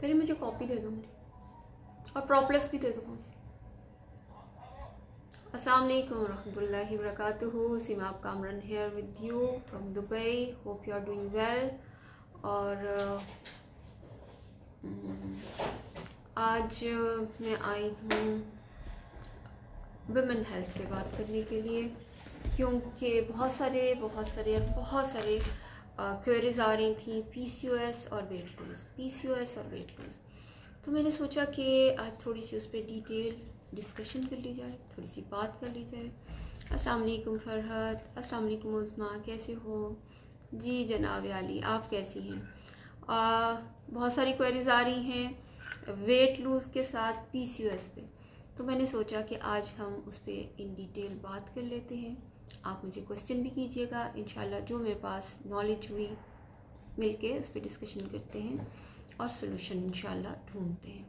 तेरे मुझे कॉपी दे दो मेरी, और प्रॉप्लस भी दे दो मुझे। अस्सलाम वालेकुम रहमतुल्लाहि वबरकातुहू। Simab Kamran here with you from Dubai. Hope you are doing well. और आज मैं आई हूँ वुमेन हेल्थ पे बात करने के लिए, क्योंकि बहुत सारे क्वेरीज आ रही थी पीसीओएस और वेट लूज़। तो मैंने सोचा कि आज थोड़ी सी उस पर डिटेल डिस्कशन कर ली जाए, थोड़ी सी बात कर ली जाए। अस्सलाम वालेकुम फरहत, अस्सलाम वालेकुम उस्मा, कैसे हो जी? जनाब आली, आप कैसी हैं? बहुत सारी क्वेरीज आ रही हैं वेट लूज़ के साथ पीसीओएस पे, तो मैंने सोचा कि आज हम उस पर इन डिटेल बात कर लेते हैं। आप मुझे क्वेश्चन भी कीजिएगा, इंशाल्लाह जो मेरे पास नॉलेज हुई मिलके उस पर डिस्कशन करते हैं और सोल्यूशन इंशाल्लाह ढूंढते हैं।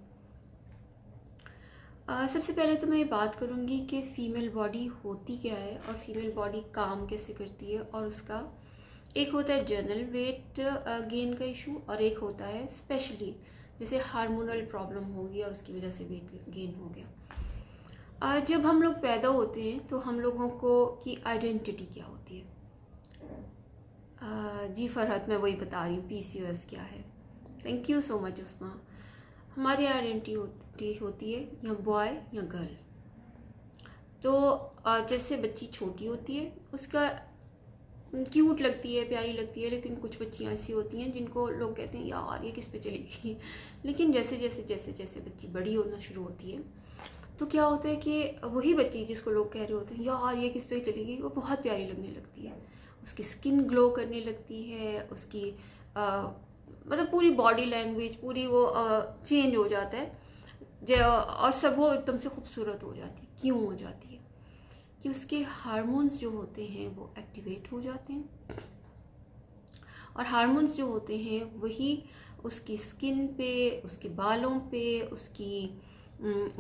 सबसे पहले तो मैं बात करूँगी कि फ़ीमेल बॉडी होती क्या है और फीमेल बॉडी काम कैसे करती है, और उसका एक होता है जनरल वेट गेन का इशू, और एक होता है स्पेशली जैसे हार्मोनल प्रॉब्लम होगी और उसकी वजह से वेट गेन हो गया। जब हम लोग पैदा होते हैं तो हम लोगों को की आइडेंटिटी क्या होती है? जी फरहत, मैं वही बता रही हूँ पीसीओएस क्या है। Thank you so much Usma. हमारी आइडेंटिटी होती है या बॉय या गर्ल। तो जैसे बच्ची छोटी होती है उसका क्यूट लगती है, प्यारी लगती है, लेकिन कुछ बच्चियाँ ऐसी होती हैं जिनको लोग कहते हैं यार ये किस पे चलेगी। लेकिन जैसे जैसे बच्ची बड़ी होना शुरू होती है तो क्या होता है कि वही बच्ची जिसको लोग कह रहे होते हैं यार ये किस पे चलेगी, वो बहुत प्यारी लगने लगती है। उसकी स्किन ग्लो करने लगती है, उसकी मतलब पूरी बॉडी लैंग्वेज पूरी वो चेंज हो जाता है और सब वो एकदम से खूबसूरत हो जाती है। क्यों हो जाती है? कि उसके हार्मोन्स जो होते हैं वो एक्टिवेट हो जाते हैं, और हार्मोन्स जो होते हैं वही उसकी स्किन पे, उसके बालों पे, उसकी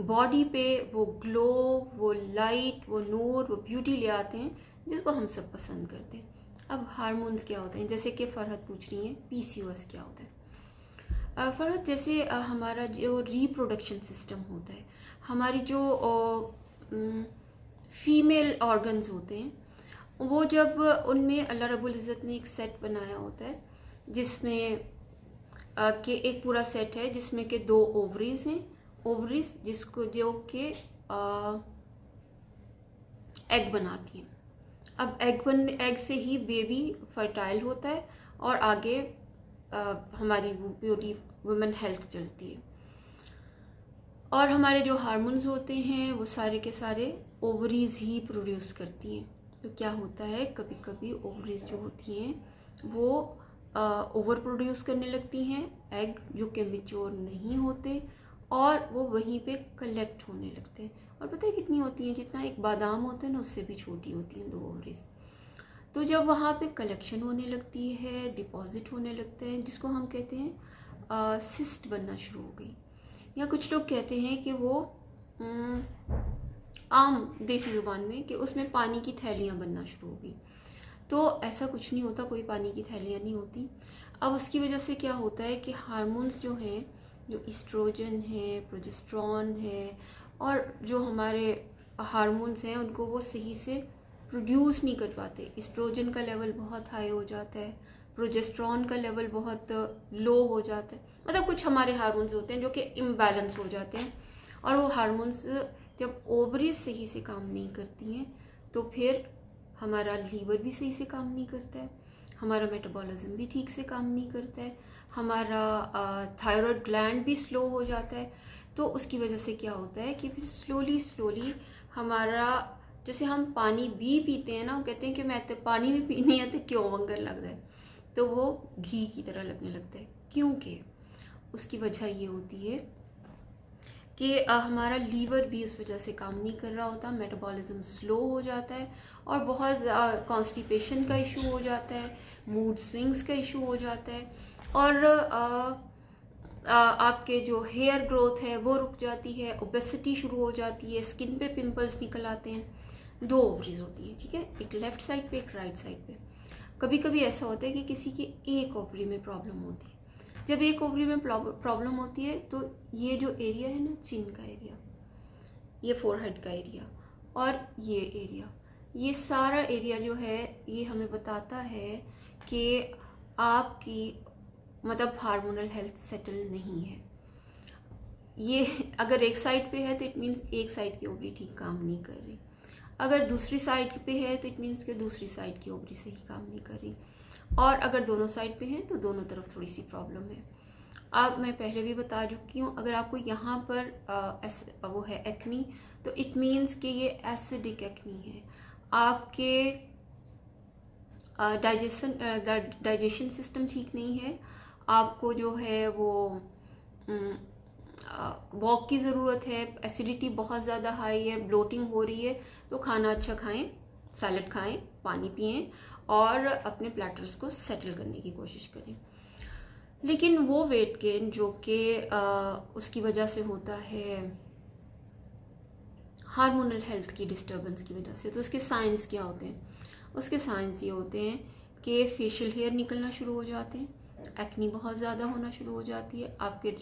बॉडी पे वो ग्लो, वो लाइट, वो नूर, वो ब्यूटी ले आते हैं जिसको हम सब पसंद करते हैं। अब हार्मोन्स क्या होते हैं, जैसे कि फरहत पूछ रही है पीसीओएस क्या होता है। फरहत, जैसे हमारा जो रिप्रोडक्शन सिस्टम होता है, हमारी जो फीमेल ऑर्गन्स होते हैं, वो जब उनमें अल्लाह रब्बुल इज़्ज़त ने एक सेट बनाया होता है जिसमें कि एक पूरा सेट है जिसमें के 2 ओवरीज हैं, ओवरीज जिसको जो कि एग बनाती हैं। अब एग से ही बेबी फर्टाइल होता है और आगे हमारी ब्यूटी वुमेन हेल्थ चलती है। और हमारे जो हार्मोन्स होते हैं वो सारे के सारे ओवरीज ही प्रोड्यूस करती हैं। तो क्या होता है, कभी कभी ओवरीज जो होती हैं वो ओवर प्रोड्यूस करने लगती हैं एग जो कि मेच्योर नहीं होते, और वो वहीं पे कलेक्ट होने लगते हैं। और पता है कितनी होती हैं? जितना एक बादाम होता है ना उससे भी छोटी होती हैं 2 ओवरीज। तो जब वहाँ पे कलेक्शन होने लगती है, डिपॉजिट होने लगते हैं, जिसको हम कहते हैं सिस्ट बनना शुरू हो गई, या कुछ लोग कहते हैं कि वो आम देसी ज़ुबान में कि उसमें पानी की थैलियाँ बनना शुरू हो गई। तो ऐसा कुछ नहीं होता, कोई पानी की थैलियाँ नहीं होती। अब उसकी वजह से क्या होता है कि हार्मोन्स जो हैं, जो ईस्ट्रोजन है, प्रोजेस्टेरॉन है, और जो हमारे हार्मोन्स हैं उनको वो सही से प्रोड्यूस नहीं कर पाते। ईस्ट्रोजन का लेवल बहुत हाई हो जाता है, प्रोजेस्टेरॉन का लेवल बहुत लो हो जाता है। मतलब कुछ हमारे हार्मोन्स होते हैं जो कि इम्बैलेंस हो जाते हैं, और वो हार्मोन्स जब ओवरीज सही से काम नहीं करती हैं तो फिर हमारा लीवर भी सही से काम नहीं करता है, हमारा मेटाबॉलिज्म भी ठीक से काम नहीं करता है, हमारा थायराइड ग्लैंड भी स्लो हो जाता है। तो उसकी वजह से क्या होता है कि फिर स्लोली हमारा, जैसे हम पानी भी पीते हैं ना, वो कहते हैं कि मैं तो पानी भी पीनी है तो क्यों वंगर लग रहा है, तो वो घी की तरह लगने लगता है। क्योंकि उसकी वजह ये होती है कि हमारा लीवर भी उस वजह से काम नहीं कर रहा होता, मेटाबॉलिज्म स्लो हो जाता है, और बहुत कॉन्स्टिपेशन का इशू हो जाता है, मूड स्विंग्स का इशू हो जाता है, और आपके जो हेयर ग्रोथ है वो रुक जाती है, ओबेसिटी शुरू हो जाती है, स्किन पे पिंपल्स निकल आते हैं। 2 ओवरीज होती हैं, ठीक है, एक लेफ्ट साइड पे एक राइट साइड पे। कभी कभी ऐसा होता है कि किसी की एक ओवरी में प्रॉब्लम होती है, जब एक ओवरी में प्रॉब्लम होती है तो ये जो एरिया है ना, चिन का एरिया, ये फोरहेड का एरिया और ये एरिया, ये सारा एरिया जो है ये हमें बताता है कि आपकी मतलब हार्मोनल हेल्थ सेटल नहीं है। ये अगर एक साइड पे है तो इट मीन्स एक साइड की ओवरी ठीक काम नहीं कर रही, अगर दूसरी साइड पे है तो इट मीन्स कि दूसरी साइड की ओवरी सही काम नहीं कर रही, और अगर दोनों साइड पे हैं तो दोनों तरफ थोड़ी सी प्रॉब्लम है। अब मैं पहले भी बता चुकी हूँ, अगर आपको यहाँ पर वो है एक्नी, तो इट मीन्स कि ये एसिडिक एक्नी है, आपके डाइजेशन सिस्टम ठीक नहीं है, आपको जो है वो वॉक की ज़रूरत है, एसिडिटी बहुत ज़्यादा हाई है, ब्लोटिंग हो रही है, तो खाना अच्छा खाएं, सैलड खाएं, पानी पिएं और अपने प्लैटर्स को सेटल करने की कोशिश करें। लेकिन वो वेट गेन जो कि उसकी वजह से होता है हार्मोनल हेल्थ की डिस्टर्बेंस की वजह से, तो उसके साइंस क्या होते हैं? उसके साइंस ये होते हैं कि फेशियल हेयर निकलना शुरू हो जाते हैं, एक्नी बहुत ज़्यादा होना शुरू हो जाती है, आपके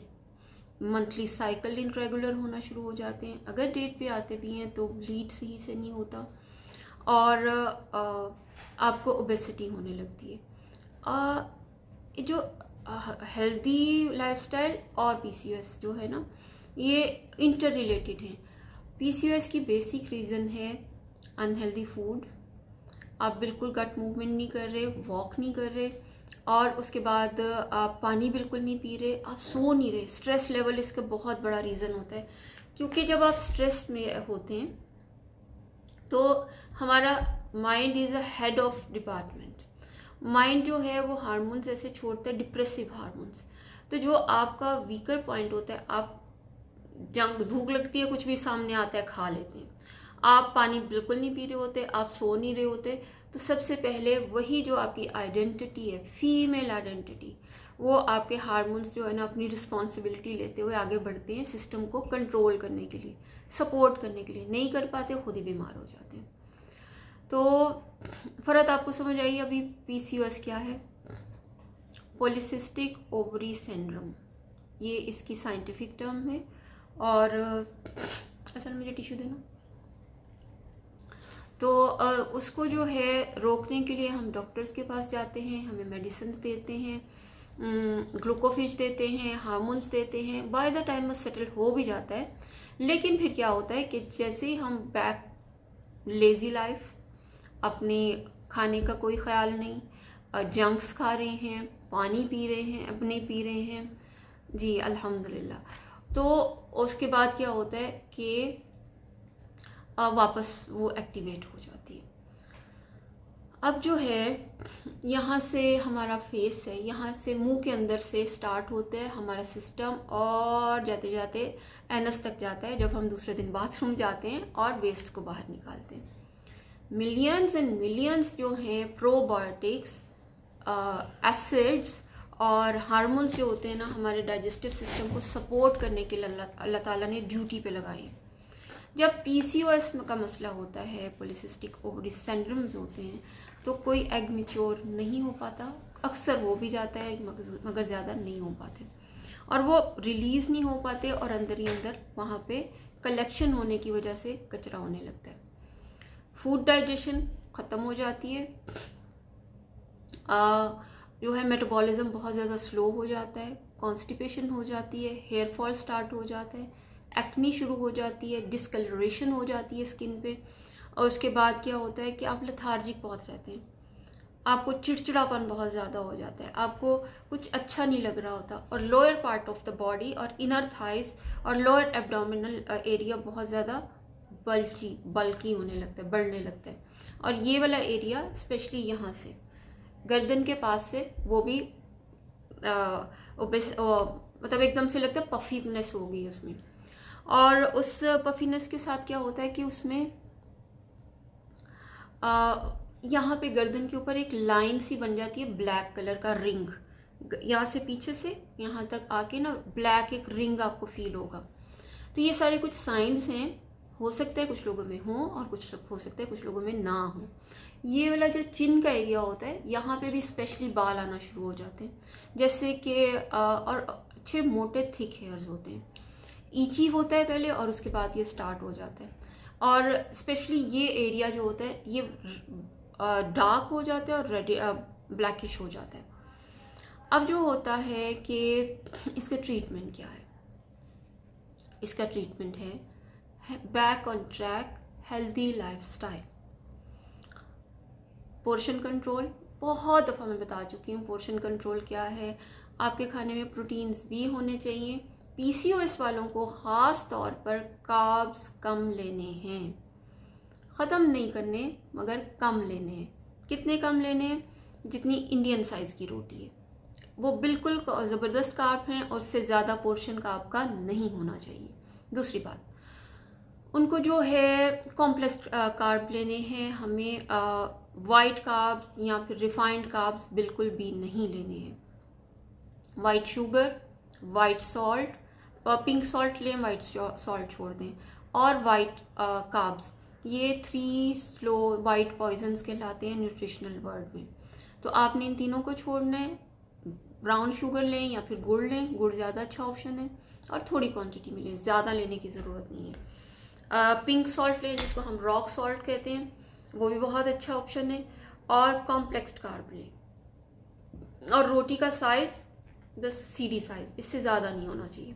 मंथली साइकिल इनरेगुलर होना शुरू हो जाते हैं, अगर डेट पे आते भी हैं तो ब्लीड सही से नहीं होता, और आपको ओबेसिटी होने लगती है। जो हेल्दी लाइफस्टाइल और पीसीओएस जो है ना, ये इंटर रिलेटेड हैं। पीसीओएस की बेसिक रीज़न है अनहेल्दी फूड, आप बिल्कुल गट मूवमेंट नहीं कर रहे, वॉक नहीं कर रहे, और उसके बाद आप पानी बिल्कुल नहीं पी रहे, आप सो नहीं रहे। स्ट्रेस लेवल इसका बहुत बड़ा रीज़न होता है, क्योंकि जब आप स्ट्रेस में होते हैं तो हमारा mind is a head of department. Mind जो है वो हार्मोन्स ऐसे छोड़ता है, डिप्रेसिव हार्मोन्स। तो जो आपका वीकर पॉइंट होता है, आप जब भूख लगती है कुछ भी सामने आता है खा लेते हैं, आप पानी बिल्कुल नहीं पी रहे होते, आप सो नहीं रहे होते, तो सबसे पहले वही जो आपकी आइडेंटिटी है, फीमेल आइडेंटिटी, वो आपके हार्मोन्स जो है ना अपनी रिस्पॉन्सिबिलिटी लेते हुए आगे बढ़ते हैं सिस्टम को कंट्रोल करने के लिए, सपोर्ट करने के लिए। नहीं कर पाते, खुद ही बीमार हो जाते हैं। तो फ़र्क आपको समझ आई अभी पीसीओएस क्या है? पॉलीसिस्टिक ओवरी सिंड्रोम, ये इसकी साइंटिफिक टर्म है। और असल मुझे टिश्यू देना। तो उसको जो है रोकने के लिए हम डॉक्टर्स के पास जाते हैं, हमें मेडिसिन देते हैं, ग्लूकोफेज देते हैं, हार्मोन्स देते हैं, बाय द टाइम वो सेटल हो भी जाता है। लेकिन फिर क्या होता है कि जैसे ही हम बैक लेजी लाइफ, अपने खाने का कोई ख्याल नहीं, जंक्स खा रहे हैं, पानी पी रहे हैं, अपने पी रहे हैं जी अल्हम्दुलिल्लाह, तो उसके बाद क्या होता है कि वापस वो एक्टिवेट हो जाती है। अब जो है यहाँ से हमारा फेस है, यहाँ से मुंह के अंदर से स्टार्ट होता है हमारा सिस्टम, और जाते जाते एनस तक जाता है जब हम दूसरे दिन बाथरूम जाते हैं और वेस्ट को बाहर निकालते हैं। मिलियंस एंड मिलियंस जो हैं प्रोबायोटिक्स, एसिड्स और हार्मोन्स जो होते हैं ना, हमारे डाइजेस्टिव सिस्टम को सपोर्ट करने के लिए अल्लाह ताला ने ड्यूटी पे लगाए। जब पीसीओएस का मसला होता है, पॉलीसिस्टिक ओवरी सिंड्रोम्स होते हैं, तो कोई एग मैच्योर नहीं हो पाता, अक्सर हो भी जाता है मगर ज़्यादा नहीं हो पाते, और वो रिलीज़ नहीं हो पाते, और अंदर ही अंदर वहाँ पे कलेक्शन होने की वजह से कचरा होने लगता है। फूड डाइजेशन ख़त्म हो जाती है, जो है मेटाबॉलिज्म बहुत ज़्यादा स्लो हो जाता है, कॉन्स्टिपेशन हो जाती है, हेयर फॉल स्टार्ट हो जाता है, एक्नी शुरू हो जाती है, डिस्कलरेशन हो जाती है स्किन पे, और उसके बाद क्या होता है कि आप लेथार्जिक बहुत रहते हैं, आपको चिड़चिड़ापन बहुत ज़्यादा हो जाता है, आपको कुछ अच्छा नहीं लग रहा होता, और lower part of the body और इनर थाइस और लोअर एब्डोमिनल एरिया बहुत ज़्यादा बल्की होने लगता है, बढ़ने लगता है, और ये वाला एरिया स्पेशली यहाँ से गर्दन के पास से वो भी मतलब एकदम से लगता है पफीनेस हो गई उसमें। और उस पफीनेस के साथ क्या होता है कि उसमें यहाँ पे गर्दन के ऊपर एक लाइन सी बन जाती है, ब्लैक कलर का रिंग, यहाँ से पीछे से यहाँ तक आके ना ब्लैक एक रिंग आपको फील होगा। तो ये सारे कुछ साइंस हैं हो सकता है कुछ लोगों में हो और कुछ हो सकता है कुछ लोगों में ना हो। ये वाला जो चिन का एरिया होता है, यहाँ पे भी स्पेशली बाल आना शुरू हो जाते हैं, जैसे कि और अच्छे मोटे थिक हेयर्स होते हैं। ईची होता है पहले और उसके बाद ये स्टार्ट हो जाता है। और स्पेशली ये एरिया जो होता है ये डार्क हो जाता है और रेड ब्लैकिश हो जाता है। अब जो होता है कि इसका ट्रीटमेंट क्या है, इसका ट्रीटमेंट है back on track healthy lifestyle. Portion control, बहुत दफ़ा मैं बता चुकी हूँ पोर्शन कंट्रोल क्या है। आपके खाने में प्रोटीन्स भी होने चाहिए। पीसीओएस वालों को ख़ास तौर पर कार्ब्स कम लेने हैं, ख़त्म नहीं करने मगर कम लेने हैं। कितने कम लेने हैं? जितनी इंडियन साइज़ की रोटी है, वो बिल्कुल ज़बरदस्त कार्ब हैं और उससे ज़्यादा पोर्शन कार्ब का नहीं होना चाहिए। दूसरी बात, उनको जो है कॉम्प्लेक्स कार्ब लेने हैं, हमें वाइट कार्ब्स या फिर रिफाइंड कार्ब्स बिल्कुल भी नहीं लेने हैं। White sugar, white salt, pink salt लें, वाइट सॉल्ट छोड़ दें, और वाइट कार्ब्स, ये 3 स्लो वाइट पॉइजन्स कहलाते हैं न्यूट्रिशनल वर्ड में। तो आपने इन तीनों को छोड़ना है। ब्राउन शुगर लें या फिर गुड़ लें, गुड़ ज़्यादा अच्छा ऑप्शन है, और थोड़ी क्वांटिटी में लें, ज़्यादा लेने की ज़रूरत नहीं है। पिंक सॉल्ट लें जिसको हम रॉक सॉल्ट कहते हैं, वो भी बहुत अच्छा ऑप्शन है। और कॉम्प्लेक्स कार्ब लें। और रोटी का साइज़ बस सीडी साइज़, इससे ज़्यादा नहीं होना चाहिए।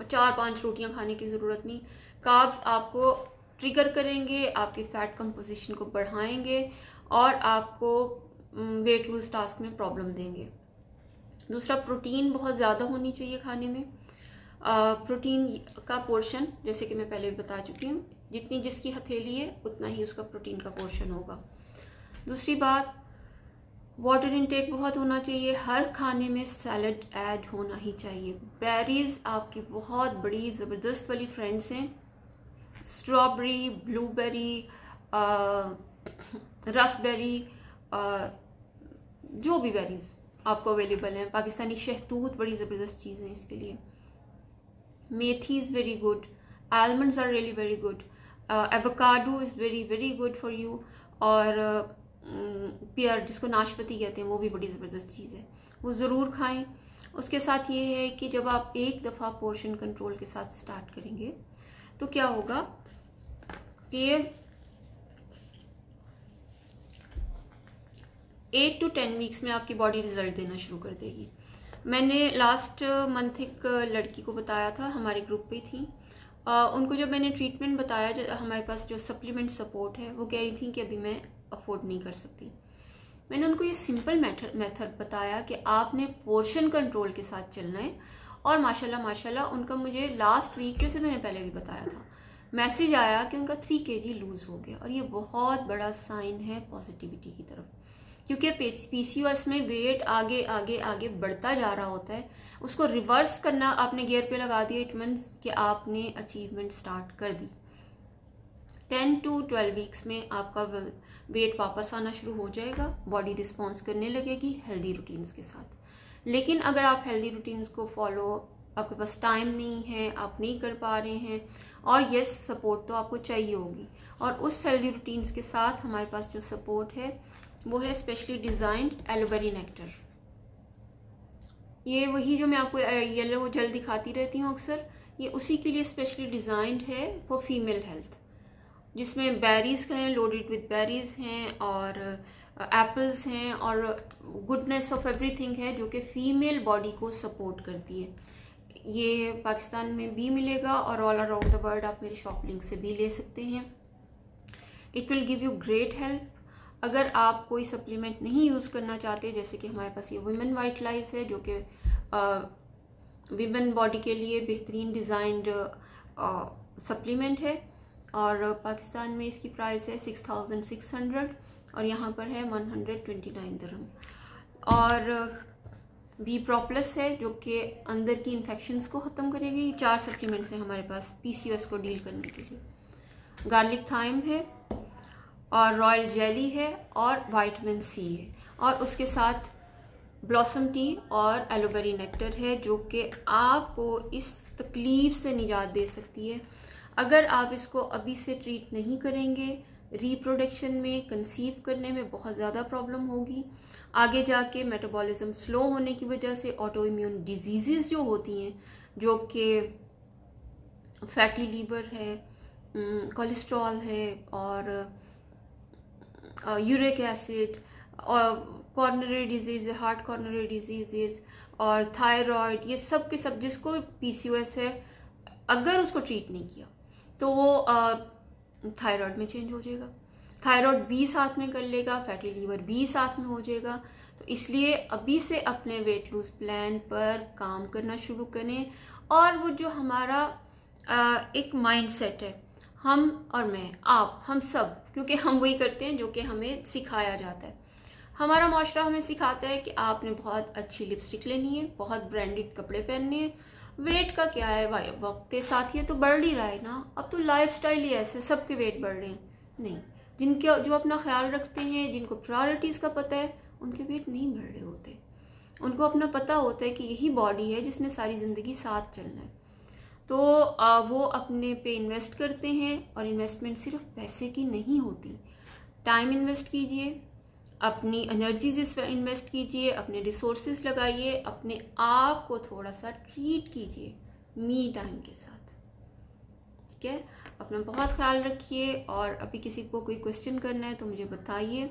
और 4-5 रोटियां खाने की ज़रूरत नहीं। कार्ब्स आपको ट्रिगर करेंगे, आपके फैट कंपोजिशन को बढ़ाएंगे और आपको वेट लूज टास्क में प्रॉब्लम देंगे। दूसरा, प्रोटीन बहुत ज़्यादा होनी चाहिए खाने में। प्रोटीन का पोर्शन जैसे कि मैं पहले भी बता चुकी हूँ, जितनी जिसकी हथेली है उतना ही उसका प्रोटीन का पोर्शन होगा। दूसरी बात, वाटर इनटेक बहुत होना चाहिए। हर खाने में सैलड ऐड होना ही चाहिए। बेरीज आपकी बहुत बड़ी ज़बरदस्त वाली फ्रेंड्स हैं। स्ट्रॉबेरी, ब्लूबेरी, रसबेरी, जो भी बेरीज आपको अवेलेबल हैं। पाकिस्तानी शहतूत बड़ी ज़बरदस्त चीज़ है इसके लिए। Methi is very good, almonds are really very good, avocado is very very good for you, और पियर जिसको नाशपाती कहते हैं वो भी बड़ी ज़बरदस्त चीज़ है, वो ज़रूर खाएं। उसके साथ ये है कि जब आप एक दफ़ा पोर्शन कंट्रोल के साथ स्टार्ट करेंगे तो क्या होगा कि 8 to 10 वीक्स में आपकी बॉडी रिजल्ट देना शुरू कर देगी। मैंने लास्ट मंथ एक लड़की को बताया था, हमारे ग्रुप पे थी। उनको जब मैंने ट्रीटमेंट बताया, जो हमारे पास जो सप्लीमेंट सपोर्ट है, वो कह रही थी कि अभी मैं अफोर्ड नहीं कर सकती। मैंने उनको ये सिंपल मेथड बताया कि आपने पोर्शन कंट्रोल के साथ चलना है। और माशाल्लाह उनका, मुझे लास्ट वीक, जैसे मैंने पहले भी बताया था, मैसेज आया कि उनका 3 kg लूज़ हो गया। और ये बहुत बड़ा साइन है पॉजिटिविटी की तरफ, क्योंकि पीसीओएस में वेट आगे आगे आगे बढ़ता जा रहा होता है। उसको रिवर्स करना आपने गियर पे लगा दिया, इट मीन्स कि आपने अचीवमेंट स्टार्ट कर दी। 10 to 12 वीक्स में आपका वेट वापस आना शुरू हो जाएगा, बॉडी रिस्पॉन्स करने लगेगी हेल्दी रूटीन्स के साथ। लेकिन अगर आप हेल्दी रूटीन्स को फॉलो, आपके पास टाइम नहीं है, आप नहीं कर पा रहे हैं, और यस सपोर्ट तो आपको चाहिए होगी, और उस हेल्दी रूटीन्स के साथ हमारे पास जो सपोर्ट है वो है स्पेशली डिज़ाइंड एलोवेरी नेक्टर। ये वही जो मैं आपको येलो जेल दिखाती रहती हूँ अक्सर, ये उसी के लिए स्पेशली डिज़ाइंड है फॉर फीमेल हेल्थ, जिसमें बेरीज हैं, लोडेड विद बेरीज हैं, और एप्पल्स हैं, और गुडनेस ऑफ एवरीथिंग है, जो कि फीमेल बॉडी को सपोर्ट करती है। ये पाकिस्तान में भी मिलेगा और ऑल अराउंड द वर्ल्ड आप मेरे शॉप लिंक से भी ले सकते हैं। It will give you great help. अगर आप कोई सप्लीमेंट नहीं यूज़ करना चाहते, जैसे कि हमारे पास ये वुमेन वाइटलाइज है, जो कि विमेन बॉडी के लिए बेहतरीन डिज़ाइंड सप्लीमेंट है, और पाकिस्तान में इसकी प्राइस है 6600 और यहाँ पर है 129 दिरहम। और बी प्रोप्लस है, जो कि अंदर की इन्फेक्शंस को ख़त्म करेगी। 4 सप्लीमेंट्स हैं हमारे पास पीसीओएस को डील करने के लिए। गार्लिक थाइम है, और रॉयल जेली है, और विटामिन सी है, और उसके साथ ब्लॉसम टी और एलोवेरी नेक्टर है, जो कि आपको इस तकलीफ़ से निजात दे सकती है। अगर आप इसको अभी से ट्रीट नहीं करेंगे, रिप्रोडक्शन में, कंसीव करने में बहुत ज़्यादा प्रॉब्लम होगी। आगे जाके मेटाबॉलिज्म स्लो होने की वजह से ऑटो इम्यून डिजीज़ जो होती हैं, जो कि फैटी लीवर है, कोलेस्ट्रॉल है, और यूरिक एसिड, और कॉर्नरी डिजीज़ है, हार्ट कॉर्नरी डिजीज़, और थायराइड, ये सब के सब जिसको पीसीओएस है, अगर उसको ट्रीट नहीं किया तो वो थायराइड में चेंज हो जाएगा, थायराइड भी साथ में कर लेगा, फैटी लीवर भी साथ में हो जाएगा। तो इसलिए अभी से अपने वेट लूज प्लान पर काम करना शुरू करें। और वो जो हमारा एक माइंड सेट है, हम और मैं, आप, हम सब, क्योंकि हम वही करते हैं जो कि हमें सिखाया जाता है। हमारा माशरा हमें सिखाता है कि आपने बहुत अच्छी लिपस्टिक लेनी है, बहुत ब्रांडेड कपड़े पहनने हैं, वेट का क्या है भाई, वक्त के साथ ये तो बढ़ ही रहा है ना, अब तो लाइफस्टाइल ही ऐसे, सबके वेट बढ़ रहे हैं। नहीं, जिनके जो अपना ख्याल रखते हैं, जिनको प्रायोरिटीज़ का पता है, उनके वेट नहीं बढ़ रहे होते। उनको अपना पता होता है कि यही बॉडी है जिसने सारी ज़िंदगी साथ चलना है। तो वो अपने पे इन्वेस्ट करते हैं, और इन्वेस्टमेंट सिर्फ पैसे की नहीं होती, टाइम इन्वेस्ट कीजिए, अपनी एनर्जीज इन्वेस्ट कीजिए, अपने रिसोर्सेज लगाइए, अपने आप को थोड़ा सा ट्रीट कीजिए मी टाइम के साथ। ठीक है, अपना बहुत ख्याल रखिए। और अभी किसी को कोई क्वेश्चन करना है तो मुझे बताइए,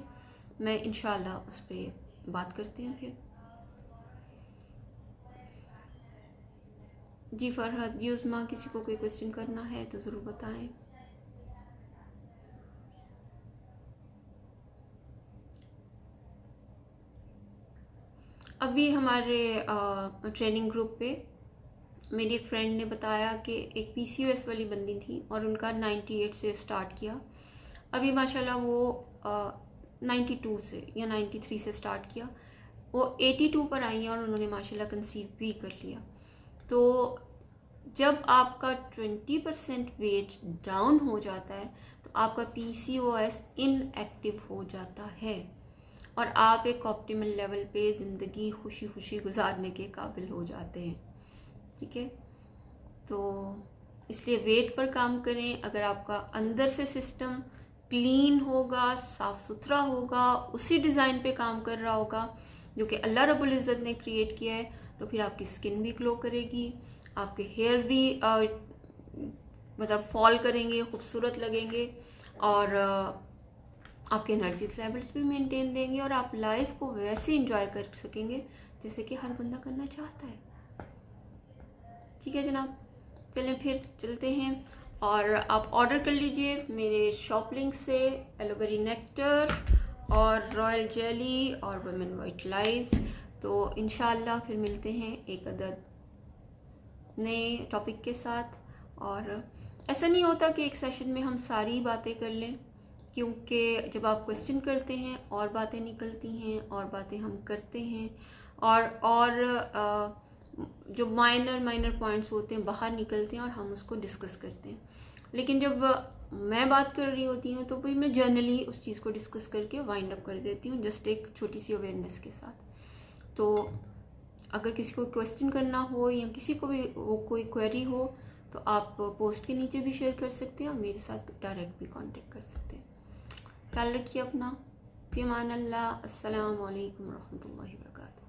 मैं इंशाल्लाह उस पर बात करते हैं फिर। जी फरहद, जी उस्मा, किसी को कोई क्वेश्चन करना है तो ज़रूर बताएं। अभी हमारे ट्रेनिंग ग्रुप पे मेरी एक फ्रेंड ने बताया कि एक पीसीओएस वाली बंदी थी और उनका 98 से स्टार्ट किया, अभी माशाल्लाह वो 92 से या 93 से स्टार्ट किया, वो 82 पर आई हैं और उन्होंने माशाल्लाह कंसीव भी कर लिया। तो जब आपका 20% वेट डाउन हो जाता है तो आपका पीसीओएस इनएक्टिव हो जाता है, और आप एक ऑप्टिमल लेवल पे ज़िंदगी खुशी खुशी गुजारने के काबिल हो जाते हैं। ठीक है, तो इसलिए वेट पर काम करें। अगर आपका अंदर से सिस्टम क्लीन होगा, साफ़ सुथरा होगा, उसी डिज़ाइन पे काम कर रहा होगा जो कि अल्लाह रब्बुल इज़्ज़त ने क्रिएट किया है, तो फिर आपकी स्किन भी ग्लो करेगी, आपके हेयर भी मतलब फॉल करेंगे, खूबसूरत लगेंगे, और आपके एनर्जी लेवल्स भी मेंटेन रहेंगे, और आप लाइफ को वैसे इंजॉय कर सकेंगे जैसे कि हर बंदा करना चाहता है। ठीक है जनाब, चलें फिर चलते हैं, और आप ऑर्डर कर लीजिए मेरे शॉप लिंक से एलोवेरी नेक्टर और रॉयल जेली और वुमेन वाइट लाइज। तो इंशाल्लाह फिर मिलते हैं एक अदद नए टॉपिक के साथ। और ऐसा नहीं होता कि एक सेशन में हम सारी बातें कर लें, क्योंकि जब आप क्वेश्चन करते हैं और बातें निकलती हैं और बातें हम करते हैं, और जो माइनर पॉइंट्स होते हैं बाहर निकलते हैं और हम उसको डिस्कस करते हैं। लेकिन जब मैं बात कर रही होती हूँ तो फिर मैं जर्नली उस चीज़ को डिस्कस करके वाइंड अप कर देती हूँ, जस्ट एक छोटी सी अवेयरनेस के साथ। तो अगर किसी को क्वेश्चन करना हो या किसी को भी वो कोई क्वेरी हो तो आप पोस्ट के नीचे भी शेयर कर सकते हैं और मेरे साथ डायरेक्ट भी कांटेक्ट कर सकते हैं। ख्याल रखिए अपना, फ़ी अमान अल्लाह। अस्सलामु अलैकुम रहमतुल्लाहि व बरकातुहू।